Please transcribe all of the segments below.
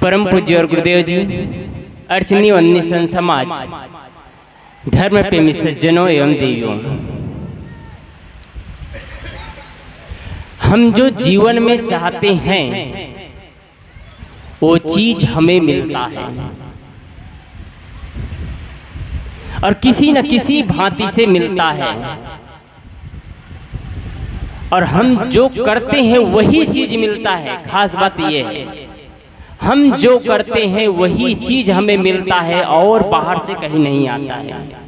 परम पूज्य और गुरुदेव जी, अर्चनी वंदनी संत समाज, धर्म प्रेमी सज्जनों एवं देवियों, हम जो जीवन में चाहते हैं वो चीज हमें मिलता है और किसी न किसी भांति से मिलता है, और हम जो करते हैं वही चीज मिलता है। खास बात यह है, हम जो करते हैं वही चीज हमें मिलता है और बाहर से कहीं नहीं आता है।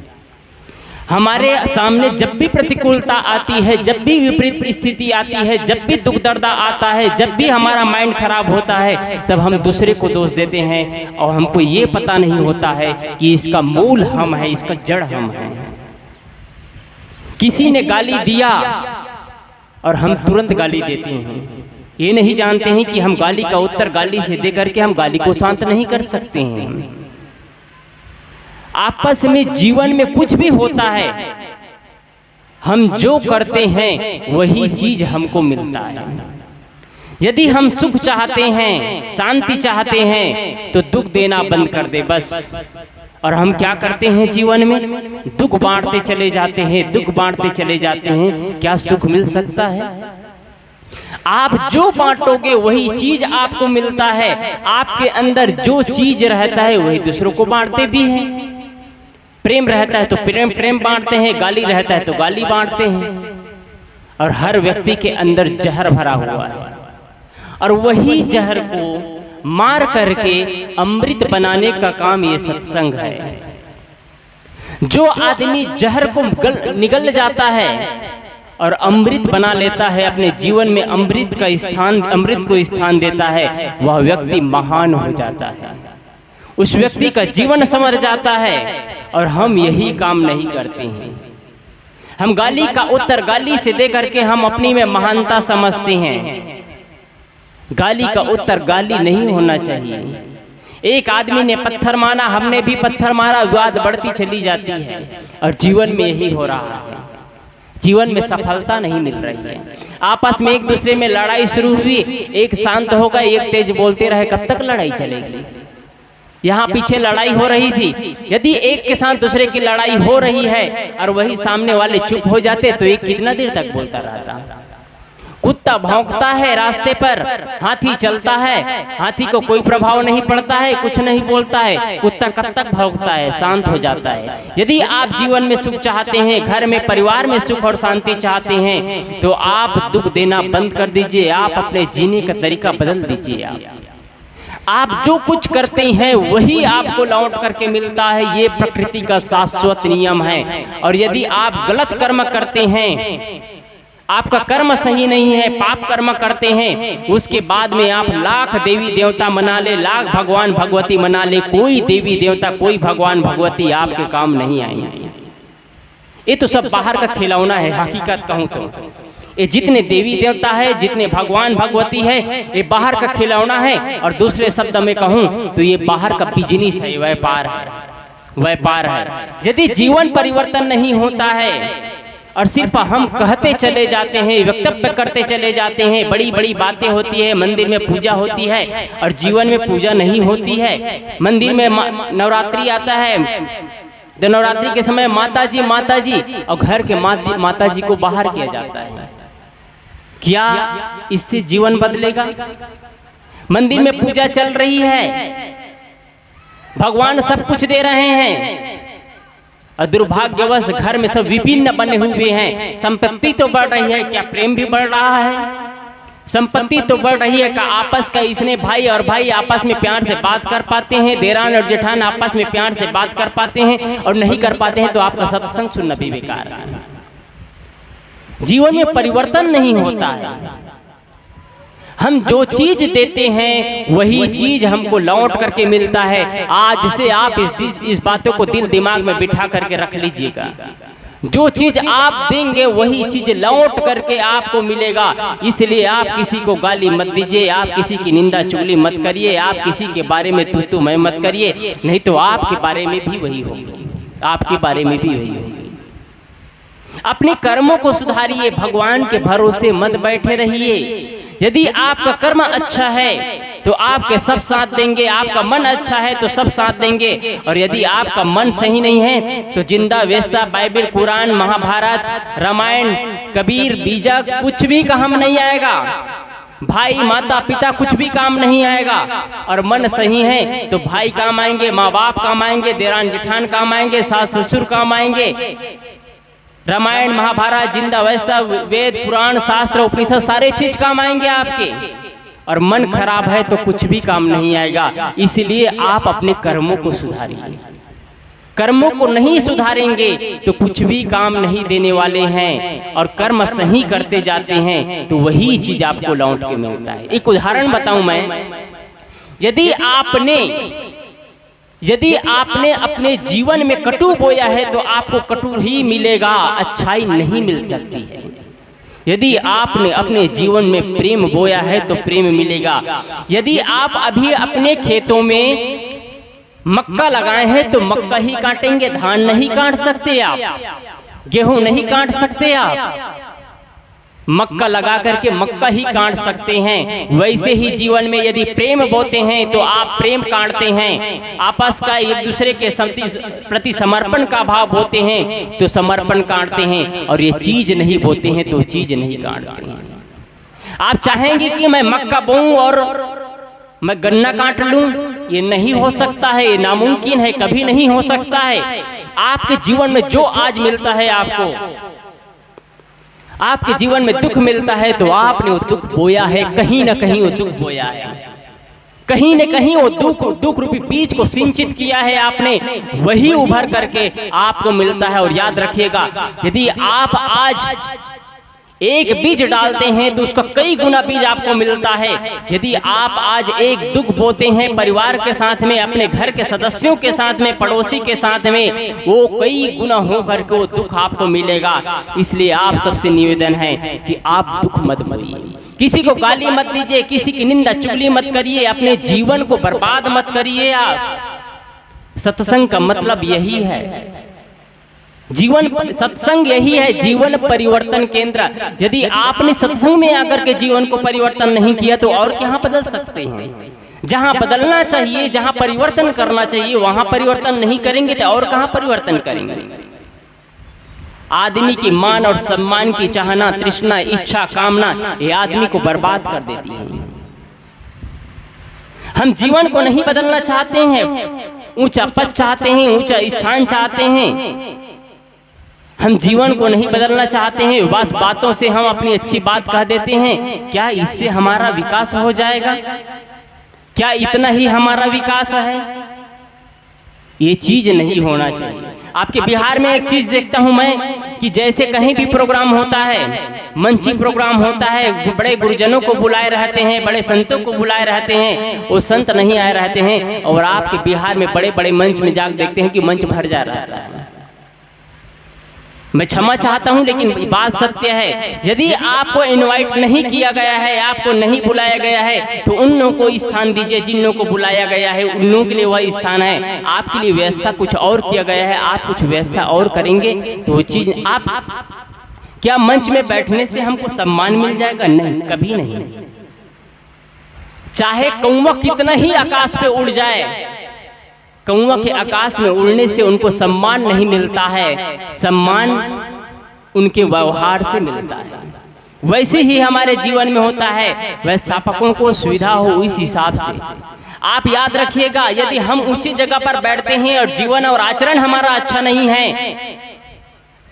हमारे सामने जब भी प्रतिकूलता आती है, जब भी विपरीत स्थिति आती है, जब भी दुख दर्द आता है, जब भी हमारा माइंड खराब होता है, तब हम दूसरे को दोष देते हैं और हमको ये पता नहीं होता है कि इसका मूल हम है, इसका जड़ हम है। किसी ने गाली दिया और हम तुरंत गाली देते हैं, ये नहीं जानते हैं कि हम गाली का उत्तर गाली से दे करके हम गाली को शांत नहीं कर सकते हैं। आपस में जीवन में कुछ भी होता है, हम जो करते हैं वही चीज हमको मिलता है। यदि हम सुख चाहते हैं, शांति चाहते हैं, तो दुख देना बंद कर दे बस। और हम क्या करते हैं जीवन में? दुख बांटते चले जाते हैं, दुख बांटते चले जाते हैं। क्या सुख मिल सकता है? आप जो बांटोगे वही चीज आपको मिलता है। आपके अंदर जो चीज रहता है वही दूसरों को बांटते भी हैं। प्रेम रहता है तो प्रेम बांटते हैं, गाली रहता है तो गाली बांटते हैं। और हर व्यक्ति के अंदर जहर भरा हुआ है, और वही जहर को मार करके अमृत बनाने का काम ये सत्संग है। जो आदमी जहर को निगल जाता है और अमृत बना लेता है, अपने जीवन में अमृत को स्थान देता है, वह व्यक्ति महान हो जाता है। उस व्यक्ति का जीवन संवर जाता है। और हम यही काम नहीं करते हैं। हम गाली का उत्तर गाली से दे करके हम अपनी में महानता समझते हैं। गाली का उत्तर गाली नहीं होना चाहिए। एक आदमी ने पत्थर मारा, हमने भी पत्थर मारा, विवाद बढ़ती चली जाती है। और जीवन में यही हो रहा है, जीवन में सफलता नहीं मिल रही है। आपस में एक दूसरे में लड़ाई शुरू हुई, एक शांत होगा, एक तेज बोलते रहे, कब तक लड़ाई चलेगी? यहाँ पीछे लड़ाई हो रही थी, यदि एक के साथ दूसरे की लड़ाई हो रही है और वही सामने वाले चुप हो जाते तो एक कितना देर तक बोलता रहता? कुत्ता भौंकता है रास्ते पर, हाथी चलता है, हाथी को कोई प्रभाव नहीं पड़ता है, कुछ नहीं बोलता है। कुत्ता कब तक भौंकता है? शांत हो जाता है। यदि आप जीवन में सुख चाहते हैं, घर में परिवार में सुख और शांति चाहते हैं, तो आप दुख देना बंद कर दीजिए। आप अपने जीने का तरीका बदल दीजिए। आप जो कुछ करते हैं वही आपको लौट करके मिलता है। ये प्रकृति का शाश्वत नियम है। और यदि आप गलत कर्म करते हैं, आपका कर्म सही नहीं है, पाप कर्म करते हैं, उसके बाद में आप लाख देवी देवता मना ले, लाख भगवान भगवती मना ले, कोई देवी देवता, कोई भगवान भगवती आपके काम नहीं आएंगे। ये तो सब बाहर का खिलौना है। हकीकत कहूँ तो ये जितने देवी देवता है, जितने भगवान भगवती है, ये बाहर का खिलौना है। और दूसरे शब्द में कहूँ तो ये बाहर का बिजनेस है, व्यापार है। यदि जीवन परिवर्तन नहीं होता है और सिर्फ हम कहते चले जाते हैं, वक्तव्य करते चले जाते हैं, बड़ी बड़ी बातें होती है, मंदिर में पूजा होती है और जीवन में पूजा नहीं होती है। मंदिर में नवरात्रि आता है तो नवरात्रि के समय माता जी, और घर के माता जी को बाहर किया जाता है। क्या इससे जीवन बदलेगा? मंदिर में पूजा चल रही है, भगवान सब कुछ दे रहे हैं, और दुर्भाग्यवश घर में सब विभिन्न बने हुए हैं। संपत्ति तो बढ़ रही है, क्या प्रेम भी बढ़ रहा है? संपत्ति तो बढ़ रही है, का आपस का इसने भाई और भाई आपस में प्यार से बात कर पाते हैं, देरान और जेठान आपस में प्यार से बात कर पाते हैं, और नहीं कर पाते हैं तो आपका सत्संग सुनना भी बेकार है। जीवन में परिवर्तन नहीं होता है। हम जो चीज देते हैं वही चीज हमको लौट करके मिलता है। आज से आप इस बातों को दिल दिमाग में बिठा करके रख लीजिएगा। जो चीज आप देंगे वही चीज लौट करके आपको मिलेगा। इसलिए आप किसी को गाली मत दीजिए, आप किसी की निंदा चुगली मत करिए, आप किसी के बारे में तू मैं मत करिए, नहीं तो आपके बारे में भी वही होगी, आपके बारे में भी वही होगी। अपने कर्मों को सुधारिए, भगवान के भरोसे मत बैठे रहिए। यदि आपका कर्म अच्छा है तो आपके सब साथ देंगे। आपका मन अच्छा है तो सब साथ देंगे, और यदि आपका मन सही नहीं है तो जिंदा वेस्ता बाइबल, कुरान, महाभारत, रामायण, कबीर, बीजक कुछ भी काम नहीं आएगा। भाई, माता, पिता कुछ भी काम नहीं आएगा। और मन सही है तो भाई काम आएंगे, माँ बाप काम आएंगे, देरान जेठान काम आएंगे, सास ससुर काम आएंगे। रामायण, महाभारत, जिंदा वेस्ता, वेद, पुराण, शास्त्र, उपनिषद सारे चीज काम आएंगे आपके। और मन खराब है तो कुछ भी काम नहीं आएगा। इसलिए आप अपने कर्मों को सुधारिए। कर्मों को नहीं सुधारेंगे तो कुछ भी काम नहीं देने वाले हैं। और कर्म सही करते जाते हैं तो वही चीज आपको लौट के मिलता है। एक उदाहरण बताऊं मैं, यदि आपने अपने जीवन में कटु बोया है तो आपको कटु ही मिलेगा, अच्छाई नहीं मिल सकती है। यदि आपने अपने जीवन में प्रेम बोया है तो प्रेम मिलेगा। यदि आप अभी अपने खेतों में मक्का लगाए हैं तो मक्का ही काटेंगे, धान नहीं काट सकते आप, गेहूं नहीं काट सकते आप। मक्का लगा करके मक्का ही काट सकते हैं। वैसे ही जीवन में यदि प्रेम बोते हैं तो आप प्रेम काटते हैं। आपस का एक दूसरे के प्रति समर्पण का भाव बोते हैं तो समर्पण काटते हैं। और ये चीज नहीं बोते हैं तो चीज नहीं काटते हैं। आप चाहेंगे कि मैं मक्का बोऊं और मैं गन्ना काट लूं, ये नहीं हो सकता है, ये नामुमकिन है, कभी नहीं हो सकता है। आपके जीवन में जो आज मिलता है, आपके जीवन में दुख मिलता है तो आपने वो दुख बोया है, कहीं ना कहीं वो दुख बोया है, कहीं न कहीं वो दुख रूपी बीज को सिंचित किया है आपने, वही उभर करके आपको मिलता है। और याद रखिएगा, यदि आप आज एक बीज डालते हैं तो उसका कई गुना बीज आपको मिलता है। यदि आप आज एक दुख बोते हैं परिवार के साथ में, अपने घर के सदस्यों के साथ में, पड़ोसी के साथ में, वो कई गुना होकर के वो दुख आपको मिलेगा। इसलिए आप सबसे निवेदन है कि आप दुख मत बोइए, किसी को गाली मत दीजिए, किसी की निंदा चुगली मत करिए, अपने जीवन को बर्बाद मत करिए। आप सत्संग का मतलब यही है, जीवन सत्संग यही है, जीवन परिवर्तन केंद्र। यदि आपने सत्संग में आकर के जीवन को परिवर्तन नहीं किया तो और कहाँ बदल सकते हैं? जहाँ बदलना चाहिए, जहाँ परिवर्तन करना चाहिए, वहां परिवर्तन नहीं करेंगे तो और कहाँ परिवर्तन करेंगे? आदमी की मान और सम्मान की चाहना, तृष्णा, इच्छा, कामना, ये आदमी को बर्बाद कर देती है। हम जीवन को नहीं बदलना चाहते हैं, ऊंचा पद चाहते हैं, ऊंचा स्थान चाहते हैं। हम जीवन को नहीं बदलना चाहते हैं, बस बातों से हम अपनी अच्छी बात कह देते हैं। क्या इससे हमारा विकास हो जाएगा? क्या इतना ही हमारा विकास है? ये चीज नहीं होना चाहिए। आपके बिहार में एक चीज देखता हूं मैं कि जैसे कहीं भी प्रोग्राम होता है, मंची प्रोग्राम होता है, बड़े गुरुजनों को बुलाए रहते हैं, बड़े संतों को बुलाए रहते हैं, वो संत नहीं आए रहते हैं। और आपके बिहार में बड़े बड़े मंच में जाकर देखते हैं कि मंच भर जा रहा है। मैं क्षमा चाहता हूं लेकिन बात सत्य है। यदि आपको इनवाइट नहीं किया गया है, आपको नहीं बुलाया गया है, तो उन लोगों को स्थान दीजिए जिन लोगों को बुलाया गया है, उन लोगों के लिए वह स्थान है। आपके लिए व्यवस्था कुछ और किया गया है, आप कुछ व्यवस्था और करेंगे तो वो चीज आप, क्या मंच में बैठने से हमको सम्मान मिल जाएगा? नहीं, कभी नहीं। चाहे कौवा कितना ही आकाश पे उड़ जाए, कौवा के आकाश में उड़ने से उनको सम्मान नहीं मिलता है, सम्मान उनके व्यवहार से मिलता है। वैसे ही हमारे जीवन में होता है, व्यवस्थापकों को सुविधा हो इस हिसाब से। आप याद रखिएगा, यदि हम ऊंची जगह पर बैठते हैं और जीवन और आचरण हमारा अच्छा नहीं है,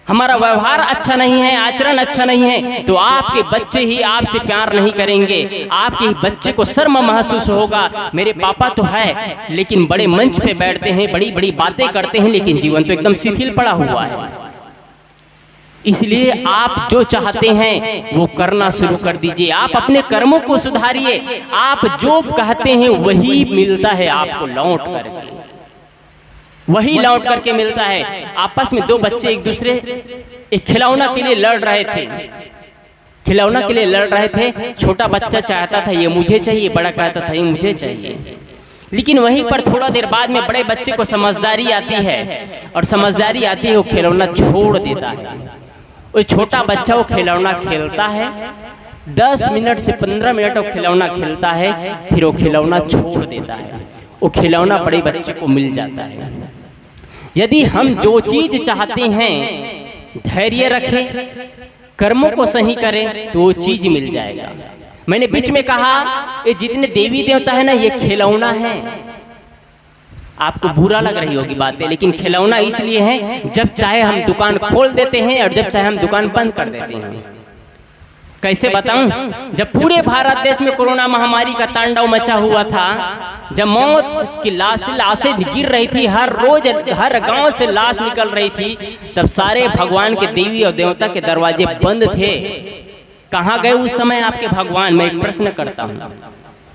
हमारा व्यवहार अच्छा नहीं है, आचरण अच्छा नहीं है, तो आपके बच्चे ही आपसे प्यार नहीं करेंगे। आपके बच्चे को शर्म महसूस होगा, मेरे पापा तो है लेकिन बड़े मंच पे बैठते हैं, बड़ी बड़ी बातें करते हैं, लेकिन जीवन तो एकदम शिथिल पड़ा हुआ है। इसलिए आप जो चाहते हैं वो करना शुरू कर दीजिए। आप अपने कर्मों को सुधारिए। आप जो कहते हैं वही मिलता है आपको लौट करके, वही लौट करके मिलता है। आपस में दो बच्चे एक दूसरे एक खिलौना के लिए लड़ रहे थे, खिलौना के लिए लड़ रहे थे। छोटा बच्चा चाहता था ये मुझे चाहिए, बड़ा कहता था ये मुझे चाहिए। लेकिन वहीं पर थोड़ा देर बाद में बड़े बच्चे को समझदारी आती है, और समझदारी आती है वो खिलौना छोड़ देता है। वो छोटा बच्चा वो खिलौना खेलता है, 10 मिनट से 15 मिनट वो खिलौना खिलता है, फिर वो खिलौना छोड़ देता है। वो खिलौना बड़े बच्चे को मिल जाता है। यदि हम जो चीज चाहते हैं धैर्य रखें, कर्मों को सही करें, तो वो चीज मिल जाएगा। मैंने बीच में कहा ये जितने देवी देवता है ना, ये खिलौना है। आपको बुरा लग रही होगी बातें, लेकिन खिलौना इसलिए है जब चाहे हम दुकान खोल देते हैं और जब चाहे हम दुकान बंद कर देते हैं। कैसे बताऊं? जब पूरे भारत देश में कोरोना महामारी का तांडव मचा हुआ था, जब मौत की लाशें गिर रही थी, हर रोज हर गांव से लाश निकल रही थी, तब सारे भगवान के देवी और देवता के दरवाजे बंद थे। कहाँ गए उस समय आपके भगवान? मैं एक प्रश्न करता हूँ,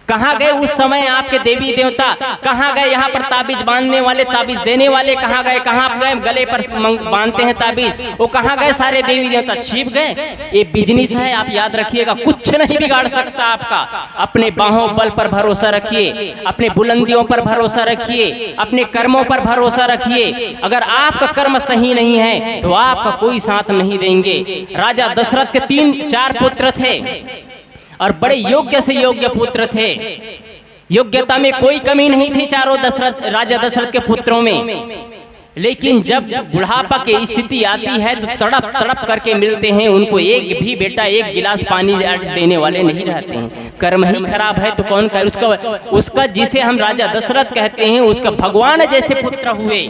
कहाँ गए उस समय आपके देवी देवता? कहाँ गए यहाँ पर ताबीज बांधने वाले, ताबीज देने वाले कहाँ गए? कहाँ गए गले पर बांधते हैं ताबीज, वो कहाँ गए सारे देवी देवता? छिप गए। ये बिजनेस है, आप याद रखिएगा, कुछ नहीं बिगाड़ सकता आपका। अपने बाहों बल पर भरोसा रखिए, अपने बुलंदियों पर भरोसा रखिए, अपने कर्मों पर भरोसा रखिए। अगर आपका कर्म सही नहीं है तो आपका कोई साथ नहीं देंगे। राजा दशरथ के 3-4 पुत्र थे और बड़े योग्य से योग्य पुत्र थे। योग्यता में कोई कमी नहीं थी चारों राजा दशरथ के पुत्रों में। लेकिन जब बुढ़ापा की स्थिति आती है तो तड़प तड़प करके मिलते हैं। उनको एक भी बेटा एक गिलास पानी देने वाले नहीं रहते हैं। कर्म ही खराब है तो कौन कर? उसका जिसे हम राजा दशरथ कहते हैं, उसका भगवान जैसे पुत्र हुए,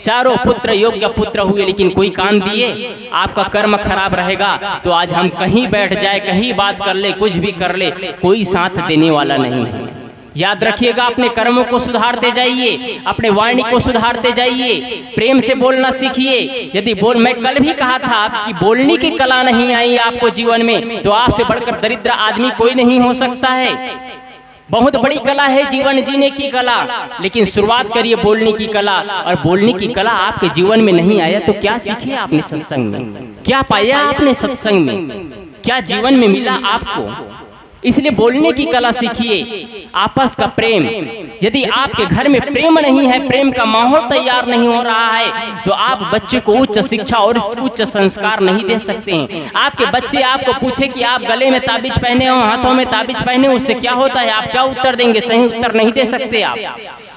चारों पुत्र योग्य पुत्र हुए, लेकिन कोई काम दिए? आपका कर्म खराब रहेगा तो आज हम कहीं बैठ जाए, कहीं बात कर ले, कुछ भी कर ले, कोई साथ देने वाला नहीं है। याद रखिएगा, अपने कर्मों को सुधारते जाइए, अपने वाणी को सुधारते जाइए, प्रेम से बोलना सीखिए। यदि मैं कल भी कहा था कि बोलने की कला नहीं आई आपको जीवन में, तो आपसे बढ़कर दरिद्र आदमी कोई नहीं हो सकता है। बहुत बड़ी कला है जीवन जीने की कला, लेकिन शुरुआत करिए बोलने की कला। और बोलने की कला आपके जीवन में नहीं आया तो क्या सीखे आपने सत्संग में? क्या पाया आपने सत्संग में? क्या जीवन में मिला आपको? इसलिए बोलने की कला सीखिए। आपस का प्रेम, यदि आपके घर में प्रेम नहीं है, प्रेम का माहौल तैयार नहीं हो रहा है, तो आप बच्चे को उच्च शिक्षा और उच्च संस्कार नहीं दे सकते हैं। आपके बच्चे आपको पूछे कि आप गले में ताबीज पहने हो, हाथों में ताबीज पहने हो, उससे क्या होता है? आप क्या उत्तर देंगे? सही उत्तर नहीं दे सकते आप।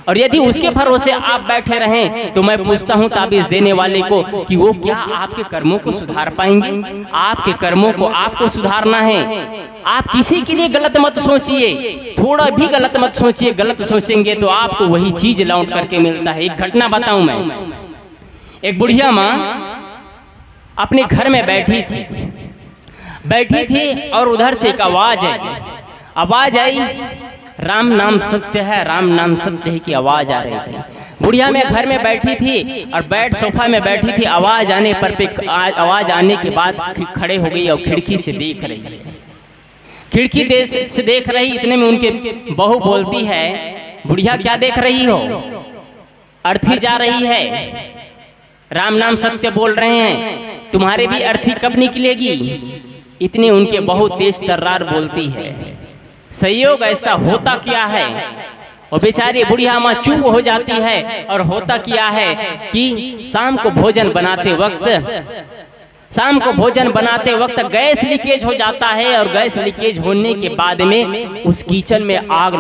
और यदि उसके भरोसे आप बैठे रहें तो मैं पूछता हूं ताबीज देने वाले को कि वो क्या आपके कर्मों को सुधार पाएंगे? आपके कर्मों को आपको सुधारना है। आप किसी के लिए गलत मत सोचिए, थोड़ा भी गलत मत सोचिए। गलत सोचेंगे तो आपको वही चीज लौट करके मिलता है। एक घटना बताऊं मैं। एक बुढ़िया माँ अपने घर में बैठी थी और उधर से एक आवाज आई, राम नाम सत्य है, राम नाम सत्य है की आवाज आ रही थी। बुढ़िया में घर में बैठी थी और सोफा में बैठी थी। आवाज आने के बाद खड़े हो गई और खिड़की से देख रही है। खिड़की से देख रही, इतने में उनके बहू बोलती है, बुढ़िया क्या देख रही हो? अर्थी जा रही है, राम नाम सत्य बोल रहे हैं, तुम्हारे भी अर्थी कब निकलेगी? इतने उनके बहू तेज तर्रार बोलती है। संयोग ऐसा होता क्या है, और बेचारी बुढ़िया माँ चुप हो जाती है। और होता क्या है कि शाम को भोजन बनाते वक्त गैस लीकेज हो जाता है। और गैस लीकेज होने के बाद में उस किचन में आग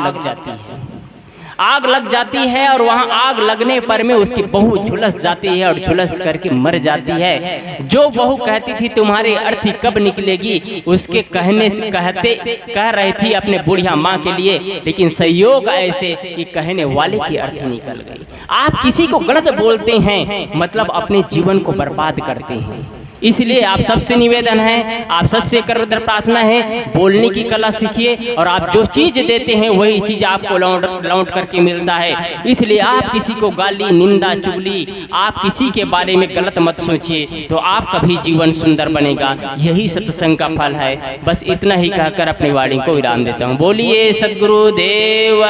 लग जाती है। और वहाँ आग लगने पर में उसकी बहू झुलस जाती है और झुलस करके मर जाती है। जो बहू कहती थी तुम्हारे अर्थी कब निकलेगी, उसके कहने से कह रही थी अपने बुढ़िया माँ के लिए, लेकिन संयोग ऐसे कि कहने वाले की अर्थी निकल गई। आप किसी को गलत बोलते हैं मतलब अपने जीवन को बर्बाद करते हैं। इसलिए आप सबसे निवेदन है, आप सबसे करदर प्रार्थना है, बोलने की कला सीखिए। और आप जो चीज देते हैं वही चीज आपको लौट करके मिलता है। इसलिए आप किसी को गाली, निंदा, चुगली, आप किसी के बारे में गलत मत सोचिए, तो आपका भी जीवन सुंदर बनेगा। यही सत्संग का फल है। बस इतना ही कहकर अपनी वाणी को विराम देता हूँ। बोलिए सद्गुरुदेव।